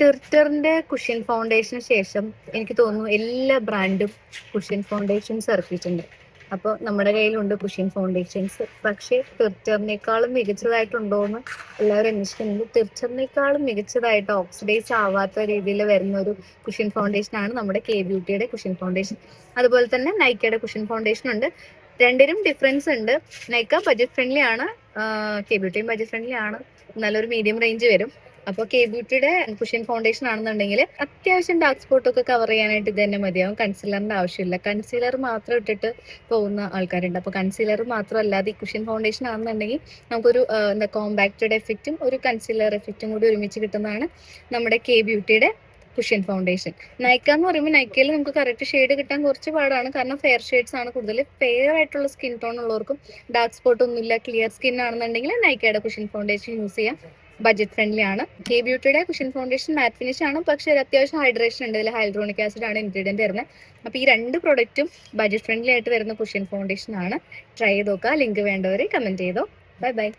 ടിർറ്ററിന്റെ cushion ഫൗണ്ടേഷന് ശേഷം എനിക്ക് തോന്നുന്നു എല്ലാ ബ്രാൻഡും കുഷ്യൻ ഫൗണ്ടേഷൻസ് ഇറക്കിയിട്ടുണ്ട്. അപ്പോൾ നമ്മുടെ കയ്യിലുണ്ട് കുഷ്യൻ ഫൗണ്ടേഷൻസ്. പക്ഷേ ടിർറ്ററിനേക്കാളും മികച്ചതായിട്ടുണ്ടോ എന്ന് എല്ലാവരും അന്വേഷിക്കുന്നുണ്ട്. ടിർറ്ററിനേക്കാളും മികച്ചതായിട്ട് ഓക്സിഡൈസ് ആവാത്ത രീതിയിൽ വരുന്ന ഒരു കുഷ്യൻ ഫൗണ്ടേഷൻ ആണ് നമ്മുടെ കെ ബ്യൂട്ടിയുടെ കുഷ്യൻ ഫൗണ്ടേഷൻ. അതുപോലെ തന്നെ നൈക്കയുടെ കുഷ്യൻ ഫൗണ്ടേഷൻ ഉണ്ട്. രണ്ടിനും ഡിഫറൻസ് ഉണ്ട്. നൈക്ക ബഡ്ജറ്റ് ഫ്രണ്ട്ലി ആണ്, കെ ബ്യൂട്ടിയും ബഡ്ജറ്റ് ഫ്രണ്ട്ലി ആണ്, നല്ലൊരു മീഡിയം റേഞ്ച് വരും. അപ്പോൾ കെ ബ്യൂട്ടിയുടെ കുഷ്യൻ ഫൗണ്ടേഷൻ ആണെന്നുണ്ടെങ്കിൽ അത്യാവശ്യം ഡാർക്ക് സ്പോട്ട് ഒക്കെ കവർ ചെയ്യാനായിട്ട് ഇത് തന്നെ മതിയാവും. കൺസീലറിന്റെ ആവശ്യമില്ല. കൺസീലർ മാത്രം ഇട്ടിട്ട് പോകുന്ന ആൾക്കാരുണ്ട്. അപ്പോൾ കൺസീലർ മാത്രമല്ലാതെ ഈ കുഷ്യൻ ഫൗണ്ടേഷൻ ആണെന്നുണ്ടെങ്കിൽ നമുക്കൊരു കോമ്പാക്റ്റഡ് എഫക്റ്റും ഒരു കൺസീലർ എഫക്റ്റും കൂടി ഒരുമിച്ച് കിട്ടുന്നതാണ് നമ്മുടെ കെ ബ്യൂട്ടിയുടെ കുഷ്യൻ ഫൗണ്ടേഷൻ. നൈക്ക എന്ന് പറയുമ്പോൾ നൈക്കയിൽ നമുക്ക് കറക്റ്റ് ഷെയ്ഡ് കിട്ടാൻ കുറച്ച് പാടാണ്. കാരണം ഫെയർ ഷെയ്ഡ്സ് ആണ് കൂടുതൽ. ഫെയർ ആയിട്ടുള്ള സ്കിൻ ടോൺ ഉള്ളവർക്കും ഡാർക്ക് സ്പോട്ട് ഒന്നുമില്ല, ക്ലിയർ സ്കിൻ ആണെന്നുണ്ടെങ്കിൽ നൈക്കയുടെ കുഷ്യൻ ഫൗണ്ടേഷൻ യൂസ് ചെയ്യാം. ബഡ്ജറ്റ് ഫ്രണ്ട്ലി ആണ്. കെ ബ്യൂട്ടിയുടെ കുഷ്യൻ ഫൗണ്ടേഷൻ മാറ്റ് ഫിനിഷ് ആണ്, പക്ഷേ അത്യാവശ്യം ഹൈഡ്രേഷൻ ഉണ്ട്. ഇതിൽ ഹൈഡ്രോണിക് ആസിഡ് ആണ് ഇൻഗ്രീഡിയന്റ് വരുന്നത്. അപ്പോൾ ഈ രണ്ട് പ്രൊഡക്റ്റും ബഡ്ജറ്റ് ഫ്രണ്ട്ലി ആയിട്ട് വരുന്ന കുഷ്യൻ ഫൗണ്ടേഷൻ ആണ്. ട്രൈ ചെയ്ത് നോക്കുക. ലിങ്ക് വേണ്ടവർ കമന്റ് ചെയ്തോ. Bye bye.